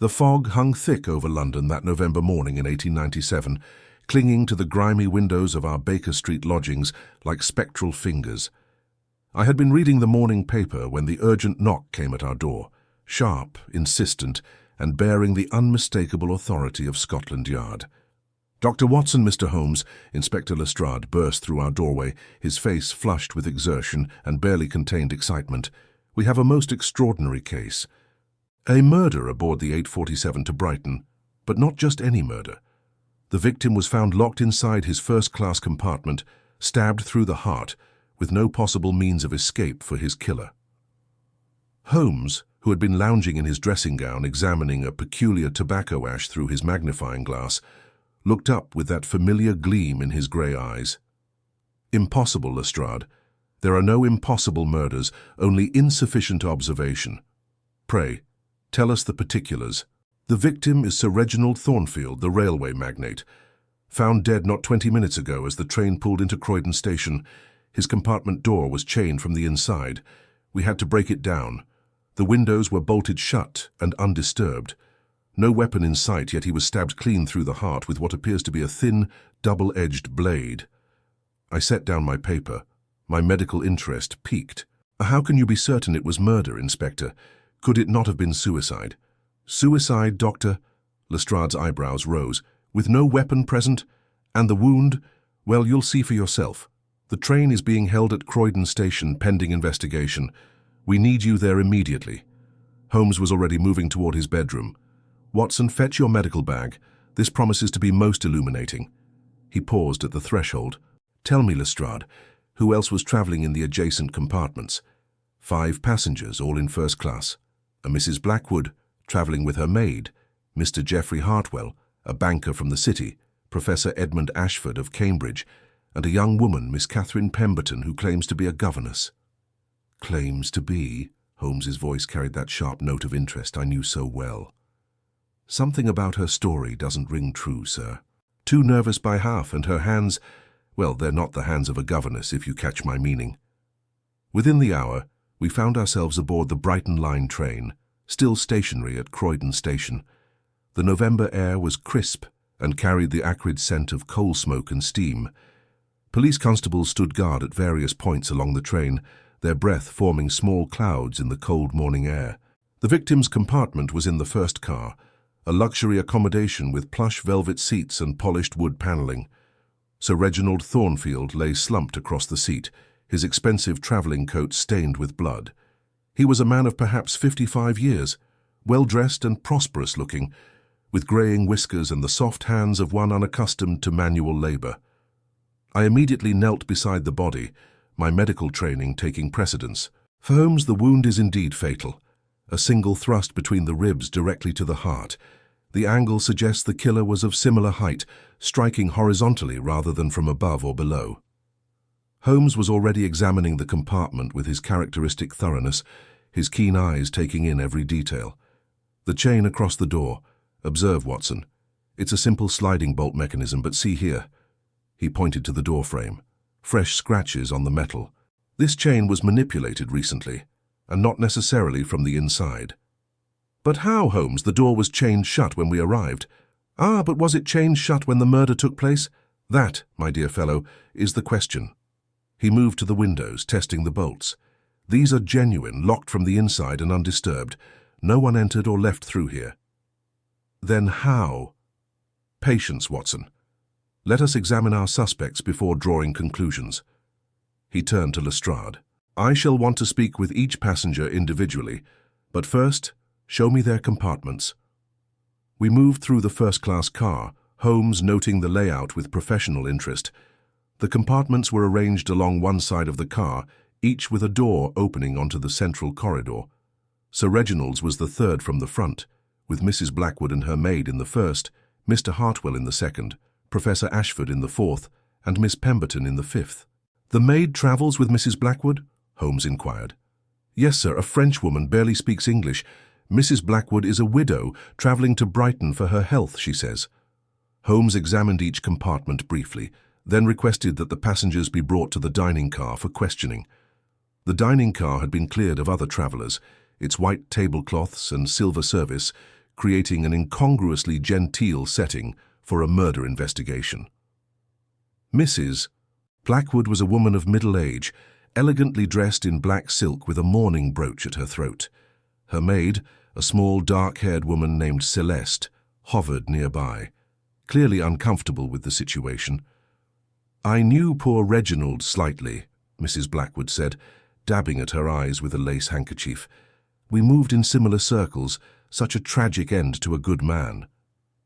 The fog hung thick over London that November morning in 1897, clinging to the grimy windows of our Baker Street lodgings like spectral fingers. I had been reading the morning paper when the urgent knock came at our door, sharp, insistent, and bearing the unmistakable authority of Scotland Yard. "Dr. Watson, Mr. Holmes," Inspector Lestrade burst through our doorway, his face flushed with exertion and barely contained excitement. "We have a most extraordinary case. A murder aboard the 847 to Brighton, but not just any murder. The victim was found locked inside his first-class compartment, stabbed through the heart, with no possible means of escape for his killer." Holmes, who had been lounging in his dressing gown examining a peculiar tobacco ash through his magnifying glass, looked up with that familiar gleam in his grey eyes. "Impossible, Lestrade. There are no impossible murders, only insufficient observation. Pray, tell us the particulars." "The victim is Sir Reginald Thornfield, the railway magnate. Found dead not 20 minutes ago as the train pulled into Croydon Station. His compartment door was chained from the inside. We had to break it down. The windows were bolted shut and undisturbed. No weapon in sight, yet he was stabbed clean through the heart with what appears to be a thin, double-edged blade." I set down my paper. My medical interest piqued. "How can you be certain it was murder, Inspector? Could it not have been suicide?" "Suicide, Doctor?" Lestrade's eyebrows rose. "With no weapon present? And the wound? Well, you'll see for yourself. The train is being held at Croydon Station pending investigation. We need you there immediately." Holmes was already moving toward his bedroom. "Watson, fetch your medical bag. This promises to be most illuminating." He paused at the threshold. "Tell me, Lestrade, who else was travelling in the adjacent compartments?" "5 passengers, all in first class. A Mrs. Blackwood, travelling with her maid, Mr. Geoffrey Hartwell, a banker from the city, Professor Edmund Ashford of Cambridge, and a young woman, Miss Catherine Pemberton, who claims to be a governess." "Claims to be?" Holmes's voice carried that sharp note of interest I knew so well. "Something about her story doesn't ring true, sir. Too nervous by half, and her hands, well, they're not the hands of a governess, if you catch my meaning." Within the hour, we found ourselves aboard the Brighton Line train, still stationary at Croydon Station. The November air was crisp and carried the acrid scent of coal smoke and steam. Police constables stood guard at various points along the train, their breath forming small clouds in the cold morning air. The victim's compartment was in the first car, a luxury accommodation with plush velvet seats and polished wood panelling. Sir Reginald Thornfield lay slumped across the seat, his expensive travelling coat stained with blood. He was a man of perhaps 55 years, well-dressed and prosperous-looking, with greying whiskers and the soft hands of one unaccustomed to manual labour. I immediately knelt beside the body, my medical training taking precedence. For Holmes, the wound is indeed fatal. A single thrust between the ribs directly to the heart. The angle suggests the killer was of similar height, striking horizontally rather than from above or below. Holmes was already examining the compartment with his characteristic thoroughness, his keen eyes taking in every detail. "The chain across the door. Observe, Watson. It's a simple sliding bolt mechanism, but see here." He pointed to the door frame. Fresh scratches on the metal. This chain was manipulated recently, and not necessarily from the inside. "But how, Holmes? The door was chained shut when we arrived." "Ah, but was it chained shut when the murder took place? That, my dear fellow, is the question." He moved to the windows, testing the bolts. "These are genuine, locked from the inside and undisturbed. No one entered or left through here." "Then how?" "Patience, Watson. Let us examine our suspects before drawing conclusions." He turned to Lestrade. "I shall want to speak with each passenger individually, but first, show me their compartments." We moved through the first-class car, Holmes noting the layout with professional interest. The compartments were arranged along one side of the car, each with a door opening onto the central corridor. Sir Reginald's was the third from the front, with Mrs. Blackwood and her maid in the first, Mr. Hartwell in the second, Professor Ashford in the fourth, and Miss Pemberton in the fifth. "The maid travels with Mrs. Blackwood?" Holmes inquired. "Yes, sir, a Frenchwoman, barely speaks English. Mrs. Blackwood is a widow, travelling to Brighton for her health, she says." Holmes examined each compartment briefly, then requested that the passengers be brought to the dining car for questioning. The dining car had been cleared of other travellers, its white tablecloths and silver service creating an incongruously genteel setting for a murder investigation. Mrs. Blackwood was a woman of middle age, elegantly dressed in black silk with a mourning brooch at her throat. Her maid, a small dark-haired woman named Celeste, hovered nearby, clearly uncomfortable with the situation. "I knew poor Reginald slightly," Mrs. Blackwood said, dabbing at her eyes with a lace handkerchief. "We moved in similar circles, such a tragic end to a good man."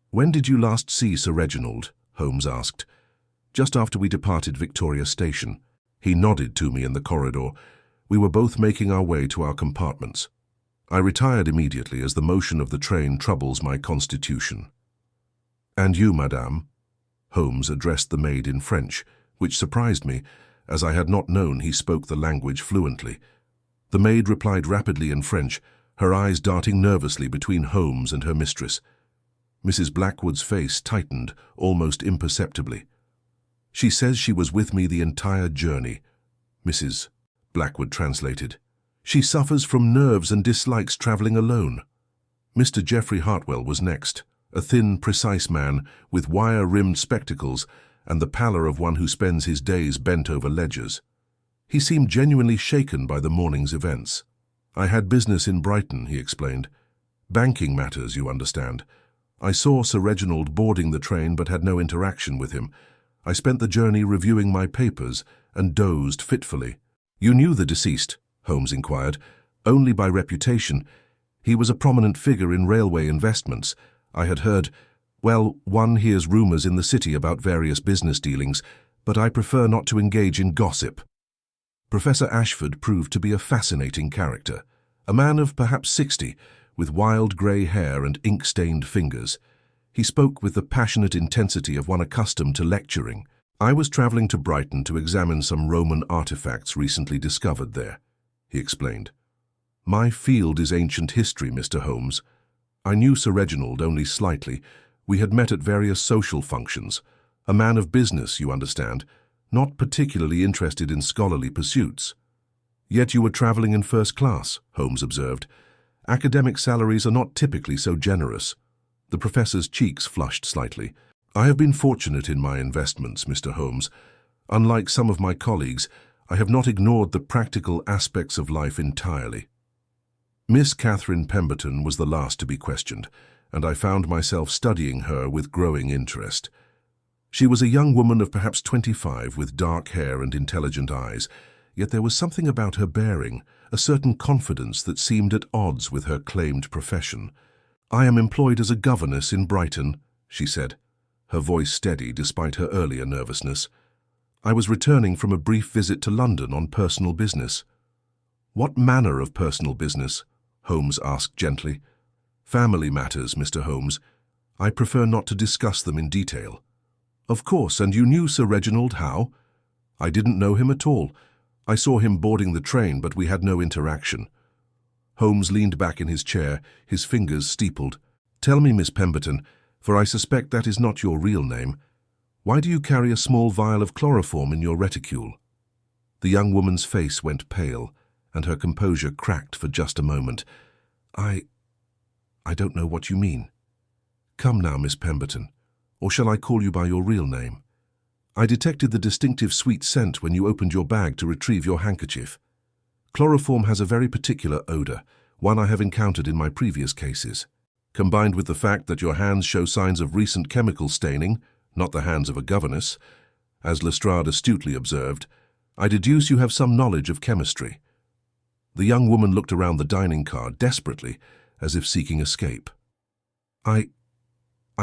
"When did you last see Sir Reginald?" Holmes asked. "Just after we departed Victoria Station." He nodded to me in the corridor. We were both making our way to our compartments. I retired immediately as the motion of the train troubles my constitution. "And you, madame?" Holmes addressed the maid in French, which surprised me, as I had not known he spoke the language fluently. The maid replied rapidly in French, her eyes darting nervously between Holmes and her mistress. Mrs. Blackwood's face tightened, almost imperceptibly. "She says she was with me the entire journey," Mrs. Blackwood translated. "She suffers from nerves and dislikes traveling alone." Mr. Geoffrey Hartwell was next, a thin, precise man with wire-rimmed spectacles and the pallor of one who spends his days bent over ledgers. He seemed genuinely shaken by the morning's events. "I had business in Brighton," he explained. "Banking matters, you understand. I saw Sir Reginald boarding the train but had no interaction with him. I spent the journey reviewing my papers and dozed fitfully." "You knew the deceased?" Holmes inquired. "Only by reputation. He was a prominent figure in railway investments. I had heard, well, one hears rumors in the city about various business dealings, but I prefer not to engage in gossip." Professor Ashford proved to be a fascinating character, a man of perhaps 60, with wild grey hair and ink-stained fingers. He spoke with the passionate intensity of one accustomed to lecturing. "I was traveling to Brighton to examine some Roman artifacts recently discovered there," he explained. "My field is ancient history, Mr. Holmes. I knew Sir Reginald only slightly. We had met at various social functions. A man of business, you understand, not particularly interested in scholarly pursuits." "Yet you were traveling in first class," Holmes observed. "Academic salaries are not typically so generous." The professor's cheeks flushed slightly. "I have been fortunate in my investments, Mr. Holmes. Unlike some of my colleagues, I have not ignored the practical aspects of life entirely." Miss Catherine Pemberton was the last to be questioned, and I found myself studying her with growing interest. She was a young woman of perhaps 25 with dark hair and intelligent eyes, yet there was something about her bearing, a certain confidence that seemed at odds with her claimed profession. "I am employed as a governess in Brighton," she said, her voice steady despite her earlier nervousness. "I was returning from a brief visit to London on personal business." "What manner of personal business?" Holmes asked gently. "Family matters, Mr. Holmes. I prefer not to discuss them in detail." "Of course, and you knew Sir Reginald how?" "I didn't know him at all. I saw him boarding the train, but we had no interaction." Holmes leaned back in his chair, his fingers steepled. "Tell me, Miss Pemberton, for I suspect that is not your real name, why do you carry a small vial of chloroform in your reticule?" The young woman's face went pale, and her composure cracked for just a moment. I don't know what you mean." "Come now, Miss Pemberton, or shall I call you by your real name? I detected the distinctive sweet scent when you opened your bag to retrieve your handkerchief. Chloroform has a very particular odor, one I have encountered in my previous cases. Combined with the fact that your hands show signs of recent chemical staining, not the hands of a governess, as Lestrade astutely observed, I deduce you have some knowledge of chemistry." The young woman looked around the dining car desperately, as if seeking escape. I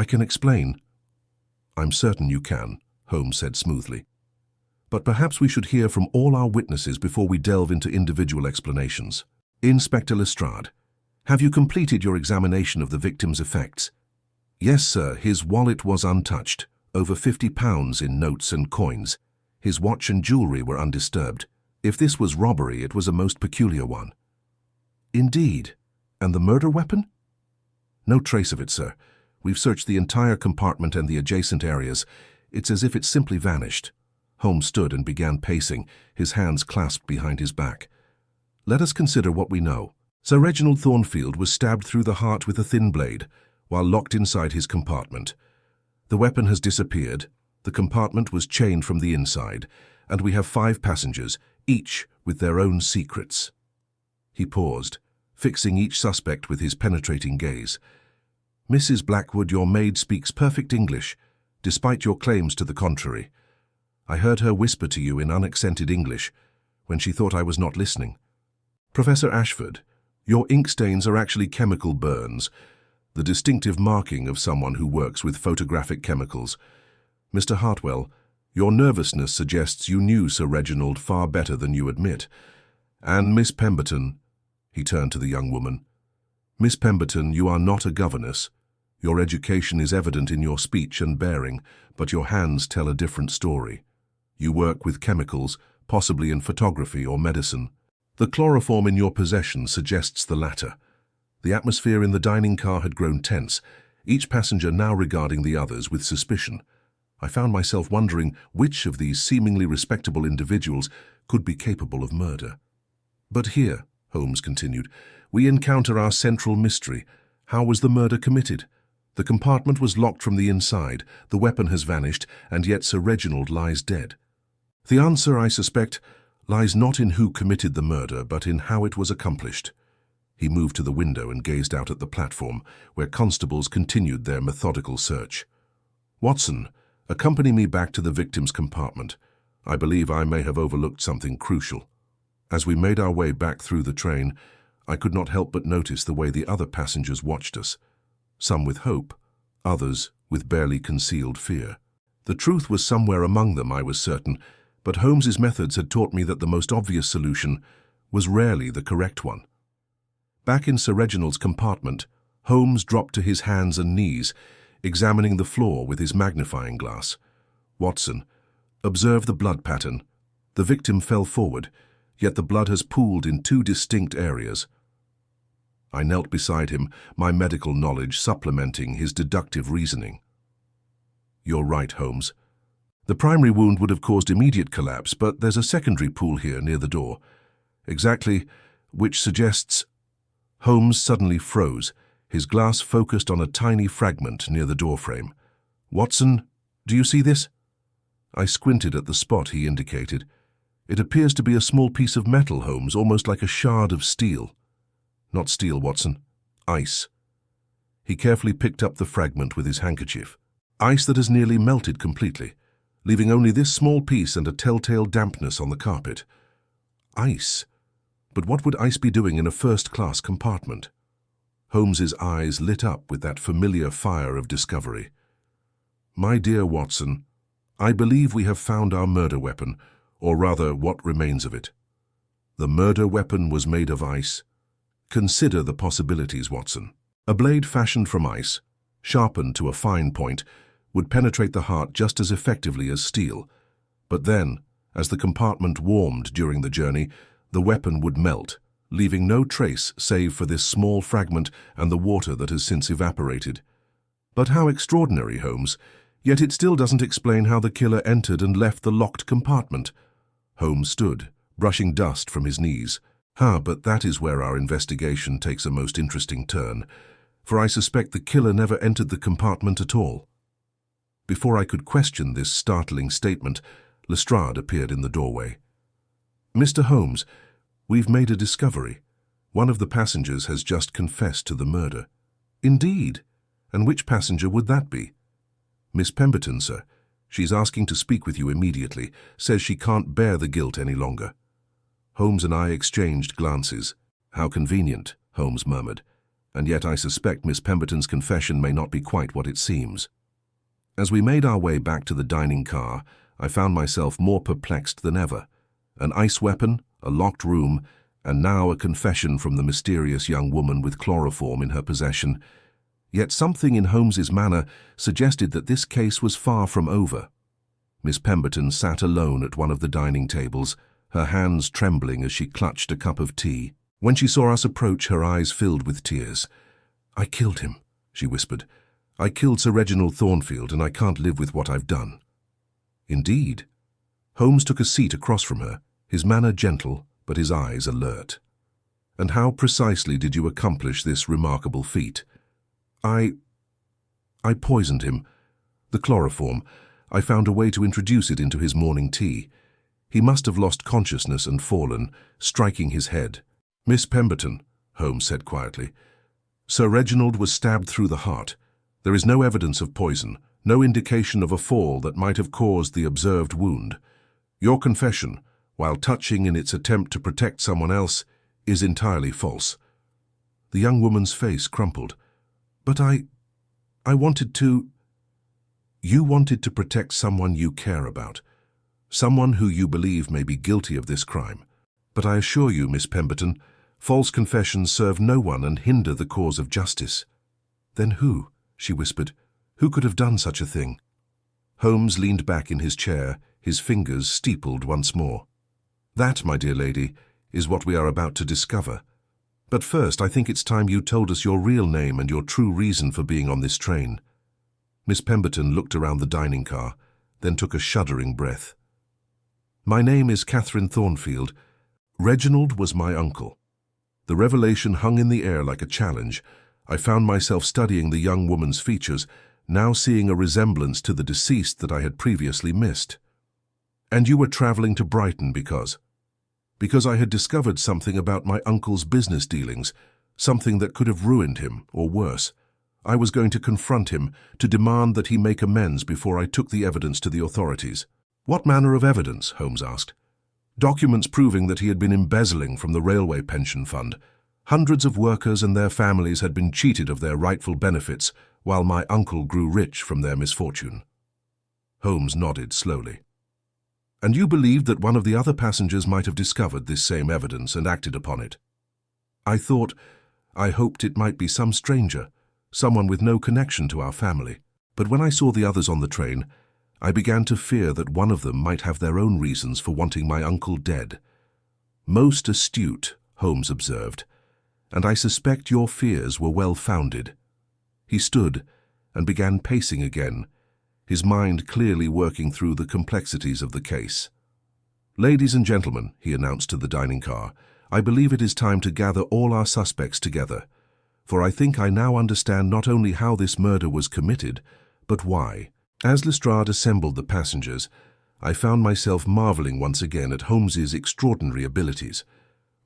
can explain." "I'm certain you can," Holmes said smoothly. "But perhaps we should hear from all our witnesses before we delve into individual explanations. Inspector Lestrade, have you completed your examination of the victim's effects?" "Yes, sir. His wallet was untouched, over £50 in notes and coins. His watch and jewellery were undisturbed. If this was robbery, it was a most peculiar one." "Indeed. And the murder weapon?" "No trace of it, sir. We've searched the entire compartment and the adjacent areas. It's as if it simply vanished." Holmes stood and began pacing, his hands clasped behind his back. "Let us consider what we know. Sir Reginald Thornfield was stabbed through the heart with a thin blade, while locked inside his compartment. The weapon has disappeared, the compartment was chained from the inside, and we have 5 passengers, each with their own secrets." He paused, fixing each suspect with his penetrating gaze. "Mrs. Blackwood, your maid speaks perfect English, despite your claims to the contrary. I heard her whisper to you in unaccented English when she thought I was not listening. Professor Ashford, your ink stains are actually chemical burns, the distinctive marking of someone who works with photographic chemicals. Mr. Hartwell, your nervousness suggests you knew Sir Reginald far better than you admit. And Miss Pemberton," he turned to the young woman, "Miss Pemberton, you are not a governess. Your education is evident in your speech and bearing, but your hands tell a different story. You work with chemicals, possibly in photography or medicine. The chloroform in your possession suggests the latter." The atmosphere in the dining car had grown tense, each passenger now regarding the others with suspicion. I found myself wondering which of these seemingly respectable individuals could be capable of murder. "But here," Holmes continued, "we encounter our central mystery. How was the murder committed? The compartment was locked from the inside, the weapon has vanished, and yet Sir Reginald lies dead. The answer, I suspect, lies not in who committed the murder, but in how it was accomplished." He moved to the window and gazed out at the platform, where constables continued their methodical search. "Watson, accompany me back to the victim's compartment. I believe I may have overlooked something crucial." As we made our way back through the train, I could not help but notice the way the other passengers watched us, some with hope, others with barely concealed fear. The truth was somewhere among them, I was certain, but Holmes's methods had taught me that the most obvious solution was rarely the correct one. Back in Sir Reginald's compartment, Holmes dropped to his hands and knees, examining the floor with his magnifying glass. "Watson, observe the blood pattern. The victim fell forward, yet the blood has pooled in 2 distinct areas." I knelt beside him, my medical knowledge supplementing his deductive reasoning. "You're right, Holmes. The primary wound would have caused immediate collapse, but there's a secondary pool here near the door. Exactly, which suggests—" Holmes suddenly froze, his glass focused on a tiny fragment near the doorframe. "Watson, do you see this?" I squinted at the spot he indicated. "It appears to be a small piece of metal, Holmes, almost like a shard of steel." "Not steel, Watson. Ice." He carefully picked up the fragment with his handkerchief. "Ice that has nearly melted completely, leaving only this small piece and a telltale dampness on the carpet. Ice. But what would ice be doing in a first-class compartment?" Holmes's eyes lit up with that familiar fire of discovery. "My dear Watson, I believe we have found our murder weapon, or rather what remains of it. The murder weapon was made of ice. Consider the possibilities, Watson. A blade fashioned from ice, sharpened to a fine point, would penetrate the heart just as effectively as steel. But then, as the compartment warmed during the journey, the weapon would melt, leaving no trace save for this small fragment and the water that has since evaporated. But how extraordinary, Holmes. Yet it still doesn't explain how the killer entered and left the locked compartment." Holmes stood, brushing dust from his knees. But that is where our investigation takes a most interesting turn, for I suspect the killer never entered the compartment at all." Before I could question this startling statement, Lestrade appeared in the doorway. "Mr. Holmes, we've made a discovery. One of the passengers has just confessed to the murder." "Indeed? And which passenger would that be?" "Miss Pemberton, sir. She's asking to speak with you immediately, says she can't bear the guilt any longer." Holmes and I exchanged glances. "How convenient," Holmes murmured. "And yet I suspect Miss Pemberton's confession may not be quite what it seems." As we made our way back to the dining car, I found myself more perplexed than ever. An ice weapon, a locked room, and now a confession from the mysterious young woman with chloroform in her possession. Yet something in Holmes's manner suggested that this case was far from over. Miss Pemberton sat alone at one of the dining tables, her hands trembling as she clutched a cup of tea. When she saw us approach, her eyes filled with tears. "I killed him," she whispered. "I killed Sir Reginald Thornfield, and I can't live with what I've done." "Indeed?" Holmes took a seat across from her, his manner gentle, but his eyes alert. "And how precisely did you accomplish this remarkable feat?" I poisoned him. The chloroform. I found a way to introduce it into his morning tea. He must have lost consciousness and fallen, striking his head. Miss Pemberton, Holmes said quietly. Sir Reginald was stabbed through the heart. There is no evidence of poison, no indication of a fall that might have caused the observed wound. Your confession, while touching in its attempt to protect someone else, is entirely false. The young woman's face crumpled. But I wanted to... You wanted to protect someone you care about, someone who you believe may be guilty of this crime. But I assure you, Miss Pemberton, false confessions serve no one and hinder the cause of justice. Then who? She whispered. Who could have done such a thing? Holmes leaned back in his chair, his fingers steepled once more. That, my dear lady, is what we are about to discover. But first, I think it's time you told us your real name and your true reason for being on this train. Miss Pemberton looked around the dining car, then took a shuddering breath. My name is Catherine Thornfield. Reginald was my uncle. The revelation hung in the air like a challenge. I found myself studying the young woman's features, now seeing a resemblance to the deceased that I had previously missed. And you were traveling to Brighton because I had discovered something about my uncle's business dealings, something that could have ruined him, or worse. I was going to confront him, to demand that he make amends before I took the evidence to the authorities. What manner of evidence? Holmes asked. Documents proving that he had been embezzling from the railway pension fund. Hundreds of workers and their families had been cheated of their rightful benefits, while my uncle grew rich from their misfortune. Holmes nodded slowly. And you believed that one of the other passengers might have discovered this same evidence and acted upon it? I hoped it might be some stranger, someone with no connection to our family. But when I saw the others on the train, I began to fear that one of them might have their own reasons for wanting my uncle dead. Most astute, Holmes observed, and I suspect your fears were well-founded. He stood and began pacing again, his mind clearly working through the complexities of the case. Ladies and gentlemen, he announced to the dining car, I believe it is time to gather all our suspects together, for I think I now understand not only how this murder was committed, but why. As Lestrade assembled the passengers, I found myself marveling once again at Holmes's extraordinary abilities.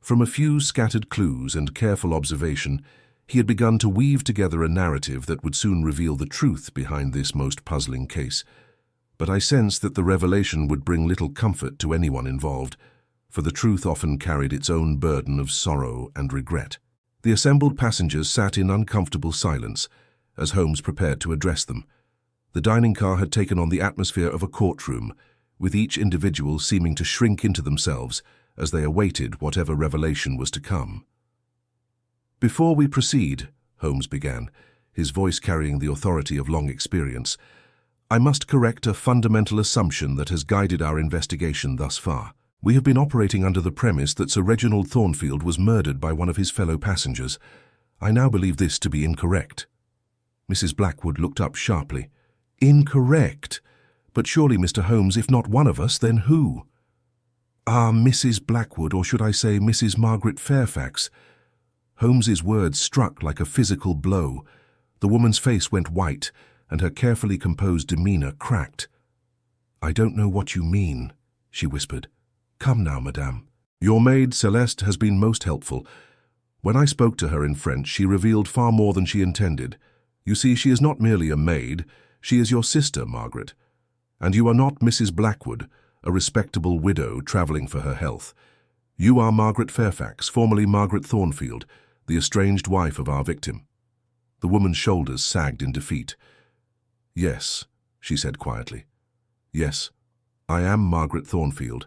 From a few scattered clues and careful observation, he had begun to weave together a narrative that would soon reveal the truth behind this most puzzling case. But I sensed that the revelation would bring little comfort to anyone involved, for the truth often carried its own burden of sorrow and regret. The assembled passengers sat in uncomfortable silence as Holmes prepared to address them. The dining car had taken on the atmosphere of a courtroom, with each individual seeming to shrink into themselves as they awaited whatever revelation was to come. Before we proceed, Holmes began, his voice carrying the authority of long experience, I must correct a fundamental assumption that has guided our investigation thus far. We have been operating under the premise that Sir Reginald Thornfield was murdered by one of his fellow passengers. I now believe this to be incorrect. Mrs. Blackwood looked up sharply. Incorrect? But surely, Mr. Holmes, if not one of us, then who? Ah, Mrs. Blackwood, or should I say Mrs. Margaret Fairfax. Holmes's words struck like a physical blow. The woman's face went white, and her carefully composed demeanor cracked. I don't know what you mean, she whispered. Come now, madame. Your maid, Celeste, has been most helpful. When I spoke to her in French, she revealed far more than she intended. You see, she is not merely a maid, she is your sister, Margaret. And you are not Mrs. Blackwood, a respectable widow travelling for her health. You are Margaret Fairfax, formerly Margaret Thornfield, the estranged wife of our victim. The woman's shoulders sagged in defeat. Yes, she said quietly. Yes, I am Margaret Thornfield,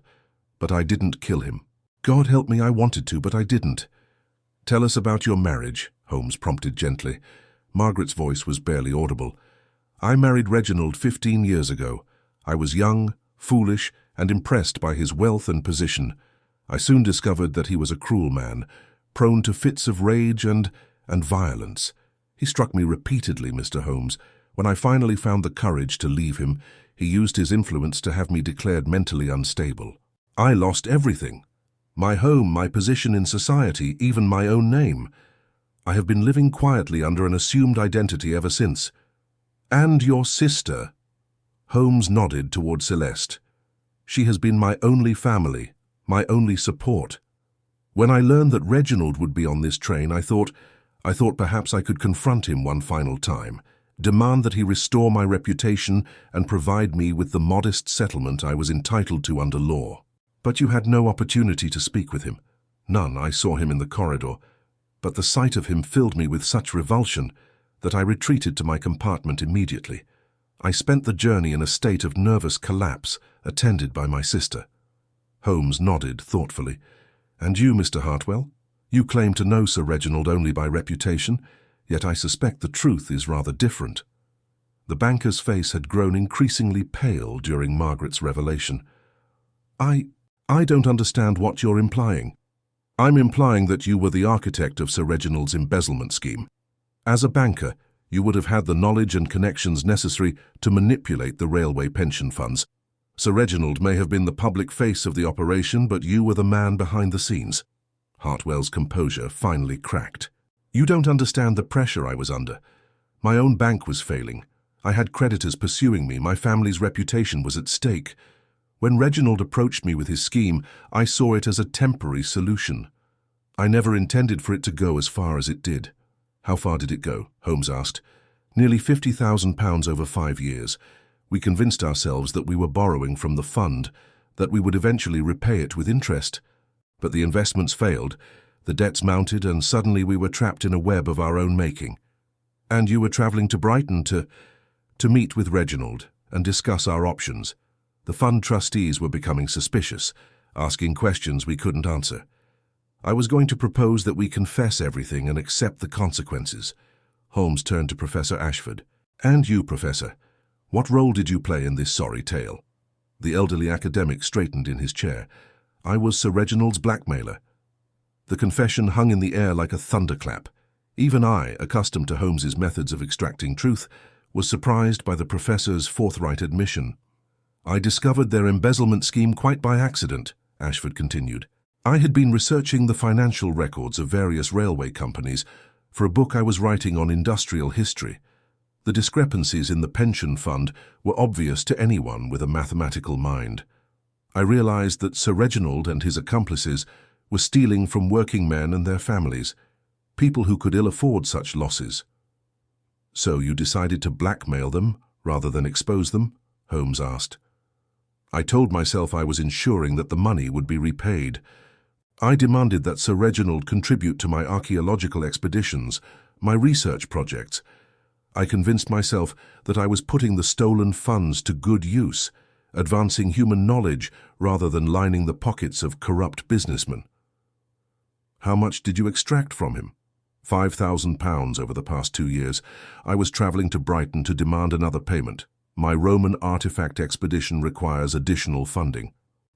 but I didn't kill him. God help me, I wanted to, but I didn't. Tell us about your marriage, Holmes prompted gently. Margaret's voice was barely audible. I married Reginald 15 years ago. I was young, foolish, and impressed by his wealth and position. I soon discovered that he was a cruel man, prone to fits of rage and violence. He struck me repeatedly, Mr. Holmes. When I finally found the courage to leave him, he used his influence to have me declared mentally unstable. I lost everything. My home, my position in society, even my own name. I have been living quietly under an assumed identity ever since. "And your sister?" Holmes nodded toward Celeste. "She has been my only family, my only support. When I learned that Reginald would be on this train, I thought perhaps I could confront him one final time, demand that he restore my reputation and provide me with the modest settlement I was entitled to under law. But you had no opportunity to speak with him. None. I saw him in the corridor, but the sight of him filled me with such revulsion that I retreated to my compartment immediately. I spent the journey in a state of nervous collapse, attended by my sister." Holmes nodded thoughtfully. "And you, Mr. Hartwell? You claim to know Sir Reginald only by reputation, yet I suspect the truth is rather different." The banker's face had grown increasingly pale during Margaret's revelation. I don't understand what you're implying." "I'm implying that you were the architect of Sir Reginald's embezzlement scheme. As a banker, you would have had the knowledge and connections necessary to manipulate the railway pension funds. Sir Reginald may have been the public face of the operation, but you were the man behind the scenes." Hartwell's composure finally cracked. "You don't understand the pressure I was under. My own bank was failing. I had creditors pursuing me. My family's reputation was at stake. When Reginald approached me with his scheme, I saw it as a temporary solution. I never intended for it to go as far as it did." "How far did it go?" Holmes asked. "Nearly £50,000 over 5 years. We convinced ourselves that we were borrowing from the fund, that we would eventually repay it with interest. But the investments failed, the debts mounted, and suddenly we were trapped in a web of our own making." "And you were travelling to Brighton to meet with Reginald and discuss our options." The fund trustees were becoming suspicious, asking questions we couldn't answer. "I was going to propose that we confess everything and accept the consequences." Holmes turned to Professor Ashford. "And you, Professor, what role did you play in this sorry tale?" The elderly academic straightened in his chair. "I was Sir Reginald's blackmailer." The confession hung in the air like a thunderclap. Even I, accustomed to Holmes's methods of extracting truth, was surprised by the professor's forthright admission. "I discovered their embezzlement scheme quite by accident," Ashford continued. "I had been researching the financial records of various railway companies for a book I was writing on industrial history. The discrepancies in the pension fund were obvious to anyone with a mathematical mind. I realized that Sir Reginald and his accomplices were stealing from working men and their families, people who could ill afford such losses." "So you decided to blackmail them rather than expose them?" Holmes asked. "I told myself I was ensuring that the money would be repaid. I demanded that Sir Reginald contribute to my archaeological expeditions, my research projects. I convinced myself that I was putting the stolen funds to good use, advancing human knowledge rather than lining the pockets of corrupt businessmen." "How much did you extract from him?" £5,000 over the past 2 years. I was travelling to Brighton to demand another payment. My Roman artifact expedition requires additional funding."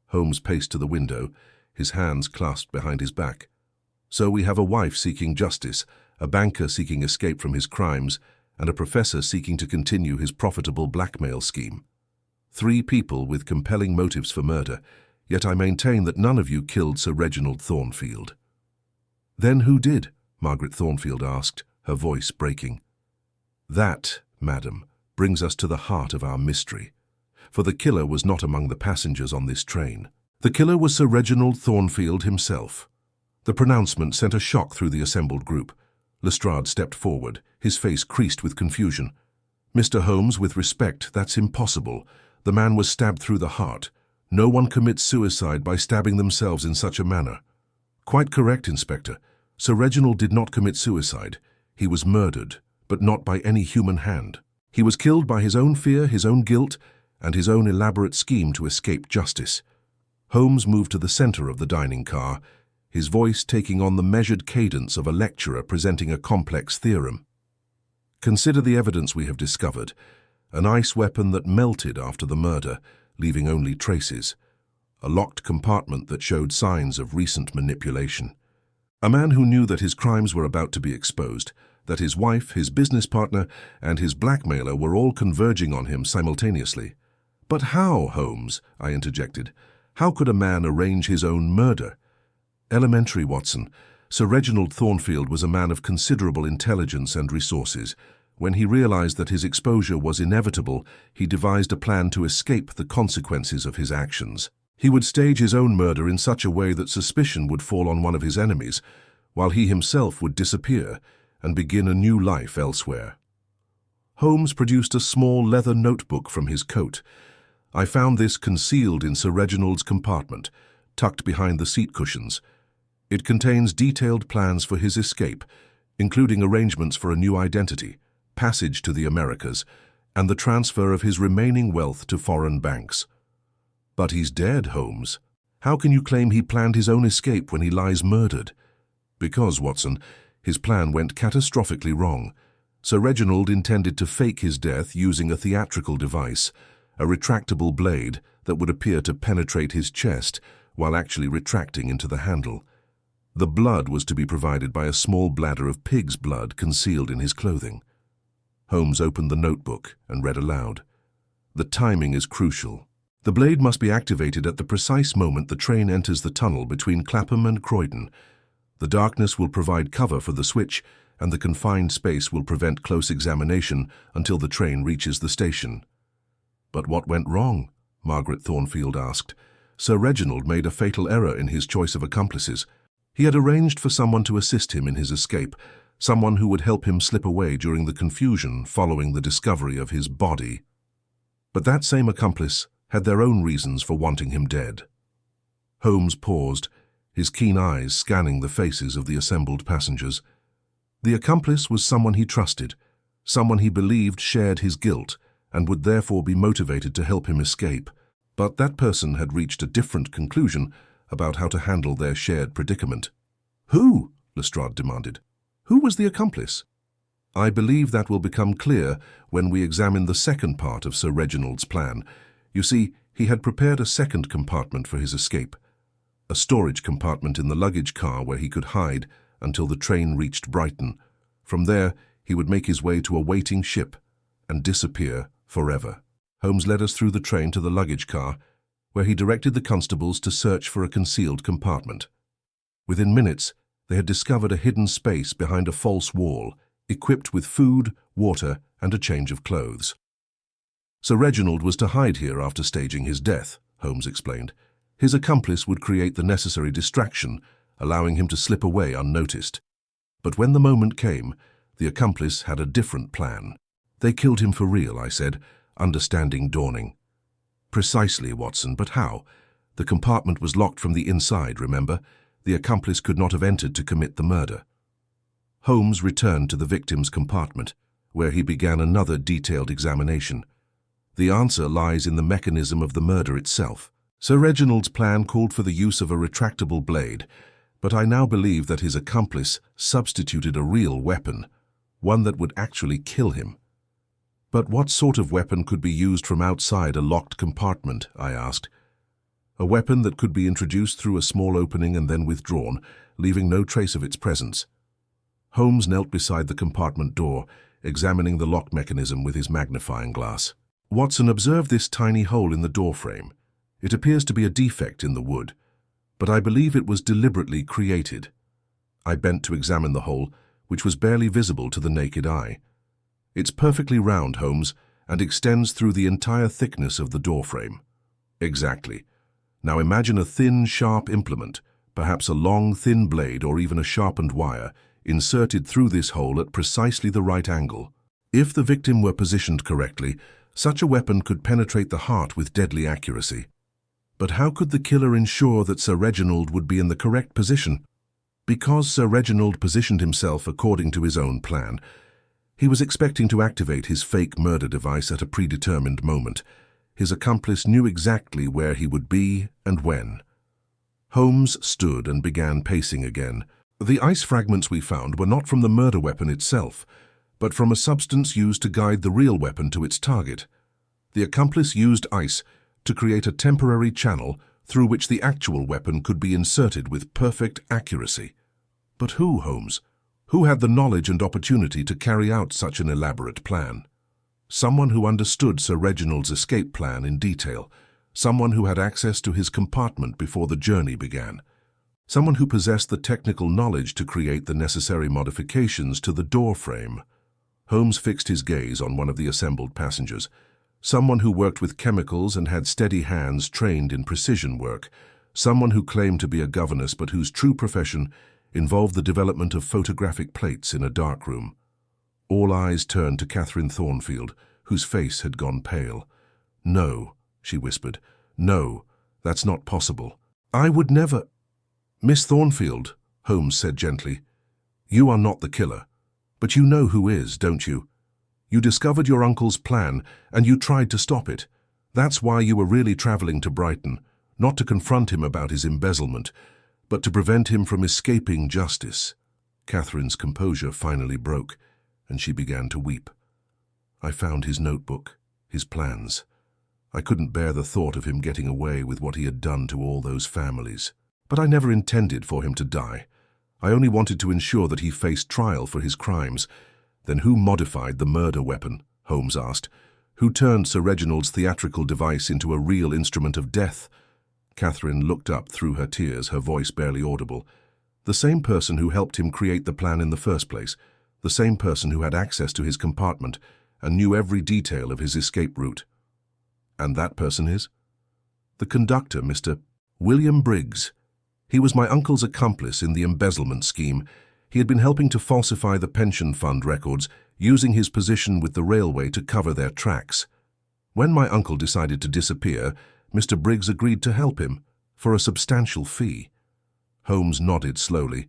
Holmes paced to the window, his hands clasped behind his back. "So we have a wife seeking justice, a banker seeking escape from his crimes, and a professor seeking to continue his profitable blackmail scheme. 3 people with compelling motives for murder, yet I maintain that none of you killed Sir Reginald Thornfield." "Then who did?" Margaret Thornfield asked, her voice breaking. "That, madam, brings us to the heart of our mystery. For the killer was not among the passengers on this train. The killer was Sir Reginald Thornfield himself." The pronouncement sent a shock through the assembled group. Lestrade stepped forward, his face creased with confusion. "Mr. Holmes, with respect, that's impossible. The man was stabbed through the heart. No one commits suicide by stabbing themselves in such a manner." "Quite correct, Inspector. Sir Reginald did not commit suicide. He was murdered, but not by any human hand. He was killed by his own fear, his own guilt, and his own elaborate scheme to escape justice." Holmes moved to the center of the dining car, his voice taking on the measured cadence of a lecturer presenting a complex theorem. "Consider the evidence we have discovered. An ice weapon that melted after the murder, leaving only traces. A locked compartment that showed signs of recent manipulation. A man who knew that his crimes were about to be exposed, that his wife, his business partner, and his blackmailer were all converging on him simultaneously." "But how, Holmes?" I interjected. "How could a man arrange his own murder?" "Elementary, Watson. Sir Reginald Thornfield was a man of considerable intelligence and resources, When he realized that his exposure was inevitable, he devised a plan to escape the consequences of his actions. He would stage his own murder in such a way that suspicion would fall on one of his enemies, while he himself would disappear and begin a new life elsewhere. Holmes produced a small leather notebook from his coat. I found this concealed in Sir Reginald's compartment, tucked behind the seat cushions. It contains detailed plans for his escape, including arrangements for a new identity, passage to the Americas, and the transfer of his remaining wealth to foreign banks. But he's dead, Holmes. How can you claim he planned his own escape when he lies murdered? Because, Watson, his plan went catastrophically wrong. Sir Reginald intended to fake his death using a theatrical device, a retractable blade that would appear to penetrate his chest while actually retracting into the handle. The blood was to be provided by a small bladder of pig's blood concealed in his clothing. Holmes opened the notebook and read aloud. The timing is crucial. The blade must be activated at the precise moment the train enters the tunnel between Clapham and Croydon. The darkness will provide cover for the switch, and the confined space will prevent close examination until the train reaches the station. But what went wrong? Margaret Thornfield asked. Sir Reginald made a fatal error in his choice of accomplices. He had arranged for someone to assist him in his escape, someone who would help him slip away during the confusion following the discovery of his body. But that same accomplice had their own reasons for wanting him dead. Holmes paused, his keen eyes scanning the faces of the assembled passengers. The accomplice was someone he trusted, someone he believed shared his guilt and would therefore be motivated to help him escape. But that person had reached a different conclusion about how to handle their shared predicament. Who? Lestrade demanded. Who was the accomplice? I believe that will become clear when we examine the second part of Sir Reginald's plan. You see, he had prepared a second compartment for his escape, a storage compartment in the luggage car where he could hide until the train reached Brighton. From there, he would make his way to a waiting ship and disappear forever. Holmes led us through the train to the luggage car, where he directed the constables to search for a concealed compartment. Within minutes, they had discovered a hidden space behind a false wall, equipped with food, water, and a change of clothes. Sir Reginald was to hide here after staging his death, Holmes explained. His accomplice would create the necessary distraction, allowing him to slip away unnoticed. But when the moment came, the accomplice had a different plan. They killed him for real, I said, understanding dawning. Precisely, Watson, but how? The compartment was locked from the inside, remember? The accomplice could not have entered to commit the murder. Holmes returned to the victim's compartment, where he began another detailed examination. The answer lies in the mechanism of the murder itself. Sir Reginald's plan called for the use of a retractable blade, but I now believe that his accomplice substituted a real weapon, one that would actually kill him. But what sort of weapon could be used from outside a locked compartment, I asked. A weapon that could be introduced through a small opening and then withdrawn, leaving no trace of its presence. Holmes knelt beside the compartment door, examining the lock mechanism with his magnifying glass. Watson observed this tiny hole in the doorframe. It appears to be a defect in the wood, but I believe it was deliberately created. I bent to examine the hole, which was barely visible to the naked eye. It's perfectly round, Holmes, and extends through the entire thickness of the doorframe. Exactly. Now imagine a thin, sharp implement, perhaps a long, thin blade or even a sharpened wire, inserted through this hole at precisely the right angle. If the victim were positioned correctly, such a weapon could penetrate the heart with deadly accuracy. But how could the killer ensure that Sir Reginald would be in the correct position? Because Sir Reginald positioned himself according to his own plan, he was expecting to activate his fake murder device at a predetermined moment. His accomplice knew exactly where he would be and when. Holmes stood and began pacing again. The ice fragments we found were not from the murder weapon itself, but from a substance used to guide the real weapon to its target. The accomplice used ice to create a temporary channel through which the actual weapon could be inserted with perfect accuracy. But who, Holmes? Who had the knowledge and opportunity to carry out such an elaborate plan? Someone who understood Sir Reginald's escape plan in detail, someone who had access to his compartment before the journey began, someone who possessed the technical knowledge to create the necessary modifications to the door frame. Holmes fixed his gaze on one of the assembled passengers, someone who worked with chemicals and had steady hands trained in precision work, someone who claimed to be a governess but whose true profession involved the development of photographic plates in a darkroom. All eyes turned to Catherine Thornfield, whose face had gone pale. "No," she whispered. "No, that's not possible. I would never—" "Miss Thornfield," Holmes said gently, "you are not the killer. But you know who is, don't you? You discovered your uncle's plan, and you tried to stop it. That's why you were really traveling to Brighton, not to confront him about his embezzlement, but to prevent him from escaping justice." Catherine's composure finally broke, and she began to weep. "I found his notebook, his plans. I couldn't bear the thought of him getting away with what he had done to all those families. But I never intended for him to die. I only wanted to ensure that he faced trial for his crimes." "Then who modified the murder weapon?" Holmes asked. "Who turned Sir Reginald's theatrical device into a real instrument of death?" Catherine looked up through her tears, her voice barely audible. "The same person who helped him create the plan in the first place. The same person who had access to his compartment and knew every detail of his escape route." "And that person is?" "The conductor, Mr. William Briggs. He was my uncle's accomplice in the embezzlement scheme. He had been helping to falsify the pension fund records, using his position with the railway to cover their tracks. When my uncle decided to disappear, Mr. Briggs agreed to help him, for a substantial fee." Holmes nodded slowly,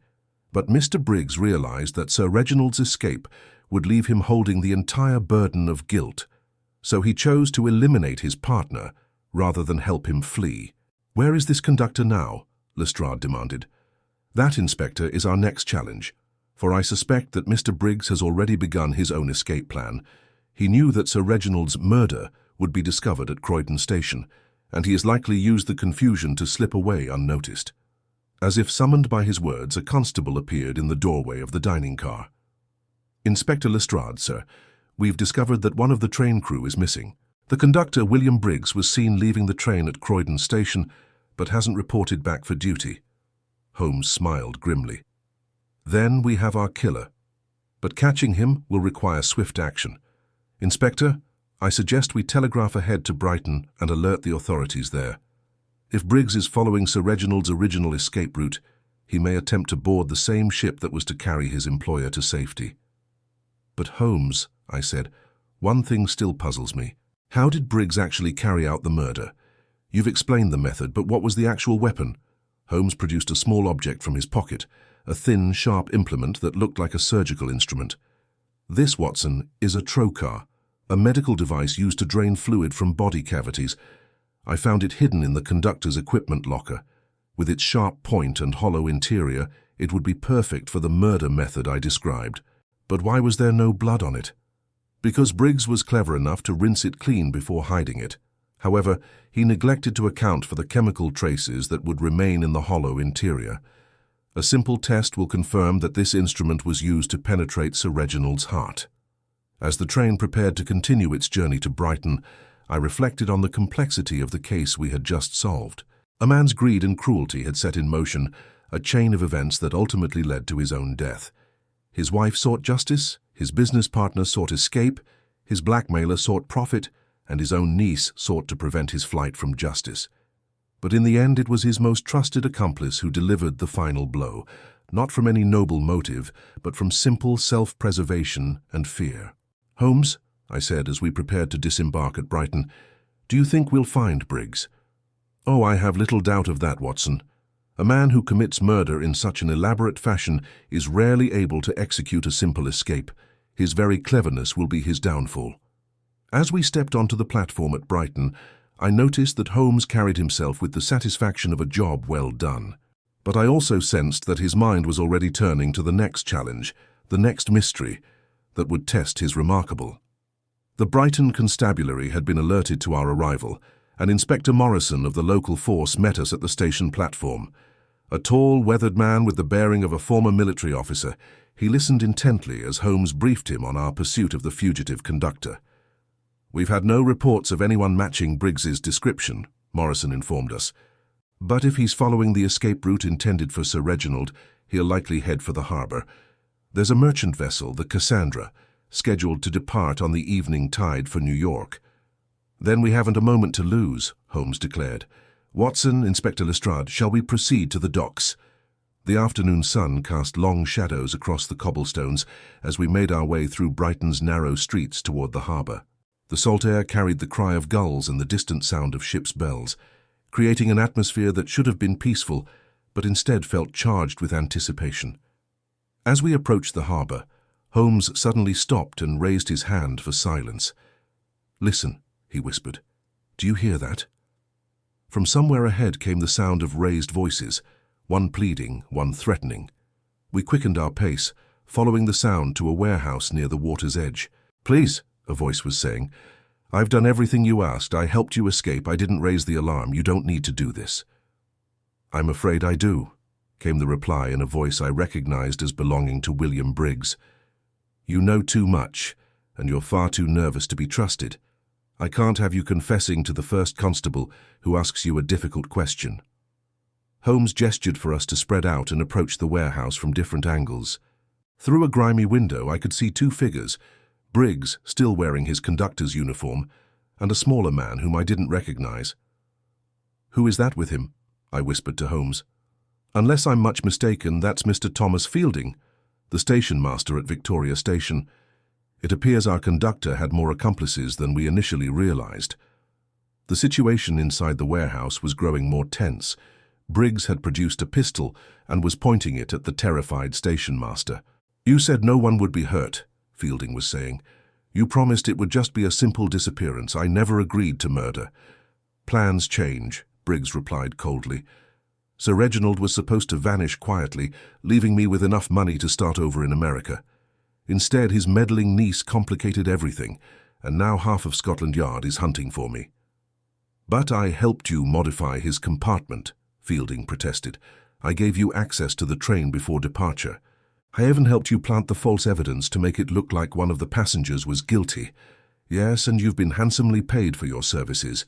but Mr. Briggs realized that Sir Reginald's escape would leave him holding the entire burden of guilt, so he chose to eliminate his partner rather than help him flee. "Where is this conductor now?" Lestrade demanded. "That, Inspector, is our next challenge, for I suspect that Mr. Briggs has already begun his own escape plan. He knew that Sir Reginald's murder would be discovered at Croydon Station, and he has likely used the confusion to slip away unnoticed." As if summoned by his words, a constable appeared in the doorway of the dining car. "Inspector Lestrade, sir, we've discovered that one of the train crew is missing. The conductor, William Briggs, was seen leaving the train at Croydon Station, but hasn't reported back for duty." Holmes smiled grimly. "Then we have our killer. But catching him will require swift action. Inspector, I suggest we telegraph ahead to Brighton and alert the authorities there. If Briggs is following Sir Reginald's original escape route, he may attempt to board the same ship that was to carry his employer to safety." "But Holmes," I said, "one thing still puzzles me. How did Briggs actually carry out the murder? You've explained the method, but what was the actual weapon?" Holmes produced a small object from his pocket, a thin, sharp implement that looked like a surgical instrument. "This, Watson, is a trocar, a medical device used to drain fluid from body cavities. I found it hidden in the conductor's equipment locker. With its sharp point and hollow interior, it would be perfect for the murder method I described. But why was there no blood on it?" "Because Briggs was clever enough to rinse it clean before hiding it. However, he neglected to account for the chemical traces that would remain in the hollow interior. A simple test will confirm that this instrument was used to penetrate Sir Reginald's heart." As the train prepared to continue its journey to Brighton, I reflected on the complexity of the case we had just solved. A man's greed and cruelty had set in motion a chain of events that ultimately led to his own death. His wife sought justice, his business partner sought escape, his blackmailer sought profit, and his own niece sought to prevent his flight from justice. But in the end, it was his most trusted accomplice who delivered the final blow, not from any noble motive, but from simple self-preservation and fear. "Holmes," I said as we prepared to disembark at Brighton, "do you think we'll find Briggs?" "Oh, I have little doubt of that, Watson. A man who commits murder in such an elaborate fashion is rarely able to execute a simple escape. His very cleverness will be his downfall." As we stepped onto the platform at Brighton, I noticed that Holmes carried himself with the satisfaction of a job well done. But I also sensed that his mind was already turning to the next challenge, the next mystery, that would test his remarkable. The Brighton Constabulary had been alerted to our arrival, and Inspector Morrison of the local force met us at the station platform. A tall, weathered man with the bearing of a former military officer, he listened intently as Holmes briefed him on our pursuit of the fugitive conductor. "We've had no reports of anyone matching Briggs's description," Morrison informed us. "But if he's following the escape route intended for Sir Reginald, he'll likely head for the harbour. There's a merchant vessel, the Cassandra, scheduled to depart on the evening tide for New York. "Then we haven't a moment to lose," Holmes declared. "Watson, Inspector Lestrade, shall we proceed to the docks?" The afternoon sun cast long shadows across the cobblestones as we made our way through Brighton's narrow streets toward the harbour. The salt air carried the cry of gulls and the distant sound of ships' bells, creating an atmosphere that should have been peaceful, but instead felt charged with anticipation. As we approached the harbour, Holmes suddenly stopped and raised his hand for silence. "Listen," he whispered. "Do you hear that?" From somewhere ahead came the sound of raised voices, one pleading, one threatening. We quickened our pace, following the sound to a warehouse near the water's edge. "Please," a voice was saying, "I've done everything you asked. I helped you escape. I didn't raise the alarm. You don't need to do this." "I'm afraid I do," came the reply in a voice I recognized as belonging to William Briggs. "You know too much, and you're far too nervous to be trusted. I can't have you confessing to the first constable who asks you a difficult question." Holmes gestured for us to spread out and approach the warehouse from different angles. Through a grimy window, I could see two figures, Briggs, still wearing his conductor's uniform, and a smaller man whom I didn't recognize. "Who is that with him?" I whispered to Holmes. "Unless I'm much mistaken, that's Mr. Thomas Fielding, the station master at Victoria Station. It appears our conductor had more accomplices than we initially realized." The situation inside the warehouse was growing more tense. Briggs had produced a pistol and was pointing it at the terrified station master. "You said no one would be hurt," Fielding was saying. "You promised it would just be a simple disappearance. I never agreed to murder." "Plans change," Briggs replied coldly. "Sir Reginald was supposed to vanish quietly, leaving me with enough money to start over in America. Instead, his meddling niece complicated everything, and now half of Scotland Yard is hunting for me." "But I helped you modify his compartment," Fielding protested. "I gave you access to the train before departure. I even helped you plant the false evidence to make it look like one of the passengers was guilty. Yes, and you've been handsomely paid for your services,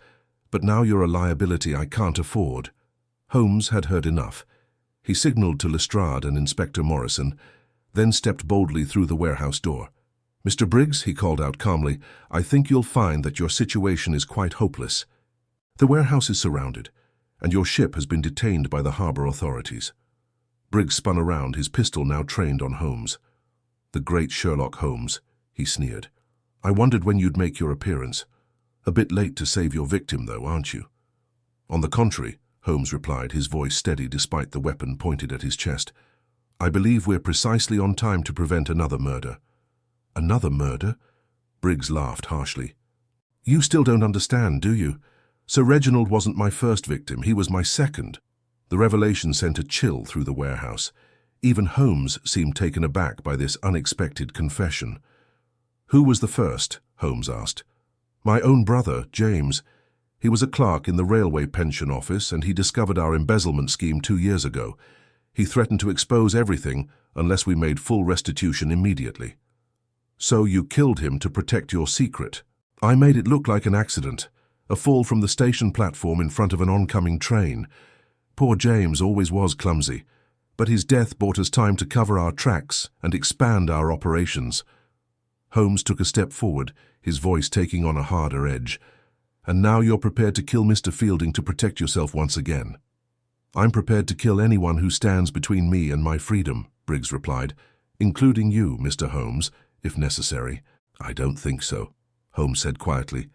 but now you're a liability I can't afford." Holmes had heard enough. He signalled to Lestrade and Inspector Morrison, then stepped boldly through the warehouse door. "Mr. Briggs," he called out calmly, "I think you'll find that your situation is quite hopeless. The warehouse is surrounded, and your ship has been detained by the harbour authorities." Briggs spun around, his pistol now trained on Holmes. "The great Sherlock Holmes," he sneered. "I wondered when you'd make your appearance. A bit late to save your victim, though, aren't you?" "On the contrary," Holmes replied, his voice steady despite the weapon pointed at his chest. "I believe we're precisely on time to prevent another murder." "Another murder?" Briggs laughed harshly. "You still don't understand, do you? Sir Reginald wasn't my first victim, he was my second." The revelation sent a chill through the warehouse. Even Holmes seemed taken aback by this unexpected confession. "Who was the first?" Holmes asked. "My own brother, James. He was a clerk in the railway pension office, and he discovered our embezzlement scheme 2 years ago. He threatened to expose everything unless we made full restitution immediately." "So you killed him to protect your secret?" "I made it look like an accident. A fall from the station platform in front of an oncoming train. Poor James always was clumsy, but his death bought us time to cover our tracks and expand our operations." Holmes took a step forward, his voice taking on a harder edge. "And now you're prepared to kill Mr. Fielding to protect yourself once again?" "I'm prepared to kill anyone who stands between me and my freedom," Briggs replied, "including you, Mr. Holmes, if necessary." "I don't think so," Holmes said quietly.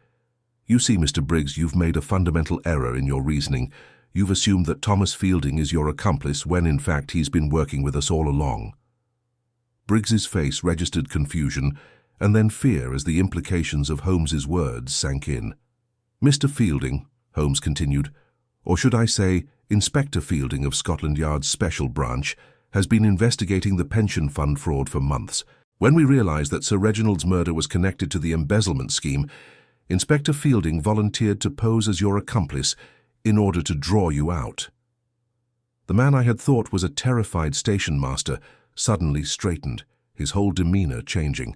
"You see, Mr. Briggs, you've made a fundamental error in your reasoning. You've assumed that Thomas Fielding is your accomplice when, in fact, he's been working with us all along." Briggs's face registered confusion and then fear as the implications of Holmes's words sank in. "Mr. Fielding," Holmes continued, "or should I say Inspector Fielding of Scotland Yard's Special Branch, has been investigating the pension fund fraud for months. When we realized that Sir Reginald's murder was connected to the embezzlement scheme, Inspector Fielding volunteered to pose as your accomplice in order to draw you out." The man I had thought was a terrified station master suddenly straightened, his whole demeanor changing.